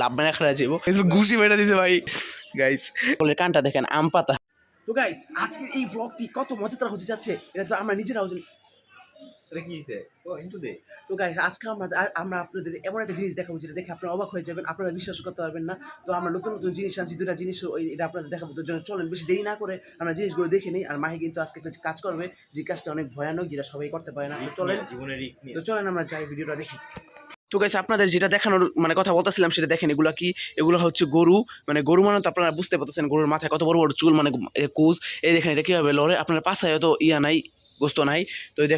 লাভ মানে খেলা যাবো ঘুষি মেরে দিছে ভাই গাইস বলে কানটা দেখেন আম পাতা। তো গাইস আজকের এই ব্লগটি কত মজাদার হতে যাচ্ছে এটা তো আমরা নিজেরাও জানি। তো গাইস আজকে আমরা আপনাদের এমন একটা জিনিস দেখাবো যেটা দেখে আপনারা অবাক হয়ে যাবেন, আপনারা বিশ্বাস করতে পারবেন না। তো আমরা নতুন নতুন জিনিস আনছি, দুটা জিনিস এটা আপনাদের দেখাবো। তো চলেন বেশি দেরি না করে আমরা জিনিসগুলো দেখে নিই। আর মাহি কিন্তু আজকে একটা কাজ করবে, যে কাজটা অনেক ভয়ানক, যেটা সবাই করতে পারে না। তো চলেন আমরা যাই ভিডিওটা দেখি। তো গাইস আপনাদের যেটা দেখানোর মানে কথা বলতেছিলাম সেটা দেখেন। এগুলা কি? এগুলো হচ্ছে গরু। মানে গরু মানে তো আপনারা বুঝতে পারতেছেন গরুর মাথায় কত বড় বড় চুল, মানে কোজ। এই দেখেন এটা কীভাবে লড়ে, আপনার পাশায় তো ইয়া নাই, গোস্ত নাই। তো এই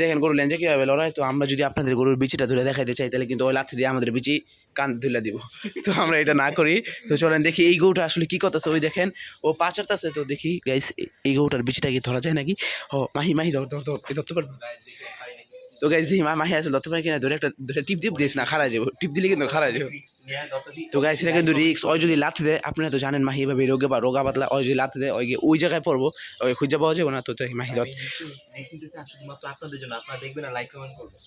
দেখেন গরুর লেঞ্জে কীভাবে লড়াই। তো আমরা যদি আপনাদের গরুর বিচিটা ধরে দেখাইতে চাই তাহলে কিন্তু ওই লাথি দিয়ে আমাদের বিচি কান ধুলে দিব। তো আমরা এটা না করি। তো চলেন দেখি এই গরুটা আসলে কী করতেছে। ওই দেখেন ও পা চারতেছে। তো দেখি গাইস এই গরুটার বিচিটা কি ধরা যায় নাকি? ও মাহি ধর ধর ধর এই ধরতে পারবো। তো গাইস দেখি মাহি আসলে ধরতে পারে কিনা। ধরে একটা টিপ দিস না, খারাপ যাবো। টিপ দিলে কিন্তু খারাপ যাবো। তো গাইস এটা কিন্তু রিক্স। ওই যদি লাথি দেয়, আপনারা তো জানেন মাহি এভাবে রোগা পাতলা, ওই যদি লাথি দেয় ওই জায়গায় পড়বো, ওই খুঁজে পাওয়া যাবে না। তো মাহি ধর আপনাদের জন্য, আপনারা দেখবেন আর লাইক কমেন্ট করবেন।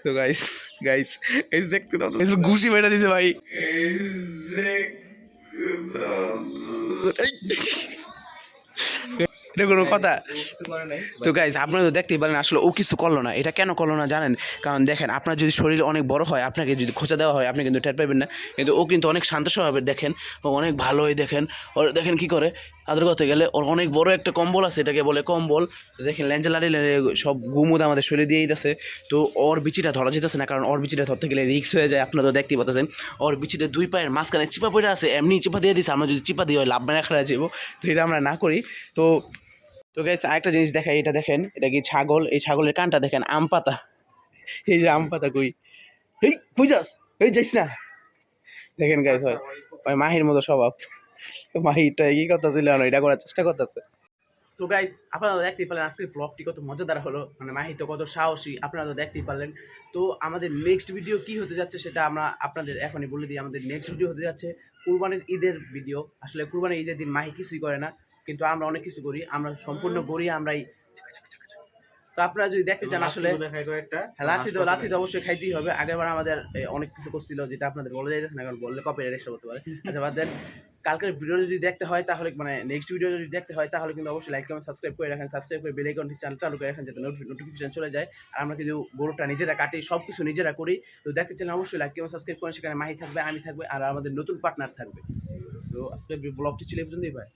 তো গাইস দেখতে দাও, ঘুষি মেরে দিছে ভাই। এটা কোনো কথা? তো গাইস আপনারা তো দেখতেই পারেন আসলে ও কিছু করলো না। এটা কেন করলো না জানেন? কারণ দেখেন আপনার যদি শরীর অনেক বড় হয়, আপনাকে যদি খোঁচা দেওয়া হয় আপনি কিন্তু টের পাবেন না। কিন্তু ও কিন্তু অনেক শান্ত স্বভাবে, দেখেন ও অনেক ভালোই। দেখেন ওর দেখেন কি করে। আদর করতে গেলে ওর অনেক বড় একটা কম্বল আছে, এটাকে বলে কম্বল। দেখেন ল্যাঞ্জা লাড়ি সব গুমুদ আমাদের শরীরে দিয়ে দিতেছে। তো ওর বিচিটা ধরা যেতেছে না, কারণ ওর বিচিটা ধরতে গেলে রিক্স হয়ে যায়। আপনারা তো দেখতেই পাচ্ছেন ওর বিচিটা দুই পায়ের মাঝখানে চিপা পড়ে আছে, এমনি চিপা দিয়ে দিচ্ছে। আমরা যদি চিপা দিই হয় লাভ মানে খেলা যাবো। তো এটা আমরা না করি। তো গাইস আরেকটা জিনিস দেখাই। এটা দেখেন, এটা কি ছাগল? এই ছাগলের কানটা দেখেন আম পাতা। এই যে আম পাতা কই এই বুঝাস এই যাইস না। দেখেন গাইস ওই মাহির মতো স্বভাব। তো মাহিরটা কি করতেছিল, এটা করার চেষ্টা করতেছে। তো গাইস আপনারা তো দেখতেই পারলেন আজকের ব্লগটি কত মজাদার হলো। মানে মাহি তো কত সাহসী, আপনারা তো দেখতেই পারলেন। তো আমাদের নেক্সট ভিডিও কি হতে যাচ্ছে সেটা আমরা আপনাদের এখনই বলে দিই। আমাদের নেক্সট ভিডিও হতে যাচ্ছে কুরবানির ঈদের ভিডিও। আসলে কুরবানির ঈদের দিন মাহি কিছুই করে না, কিন্তু আমরা অনেক কিছু করি। আমরা সম্পূর্ণ করি আমরাই। তো আপনারা যদি দেখতে চান আসলে লাথি তো অবশ্যই খাইতেই হবে। আগেরবার আমাদের অনেক কিছু করছিল, যেটা আপনাদের বলে যাইতেছে না, কারণ বললে কপিরাইট এসে হতে পারে। আচ্ছা বাদ দেন, কালকের ভিডিও যদি দেখতে হয় তাহলে, মানে নেক্সট ভিডিও যদি দেখতে হয় তাহলে কিন্তু অবশ্যই লাইক কমেন্ট সাবস্ক্রাইব করে রাখেন। সাবস্ক্রাইব করে বেল আইকনটি চালু করে রাখেন, যাতে নোটিফিকেশন চলে যায়। আর আমরা কিন্তু গরুটা নিজেরা কাটি, সব কিছু নিজেরা করি। তো দেখতে চান অবশ্যই লাইক কমেন্ট সাবস্ক্রাইব করেন। সেখানে মাহি থাকবে, আমি থাকবে, আর আমাদের নতুন পার্টনার থাকবে। তো আজকে ব্লগটি ছিল এই পর্যন্তই ভাই।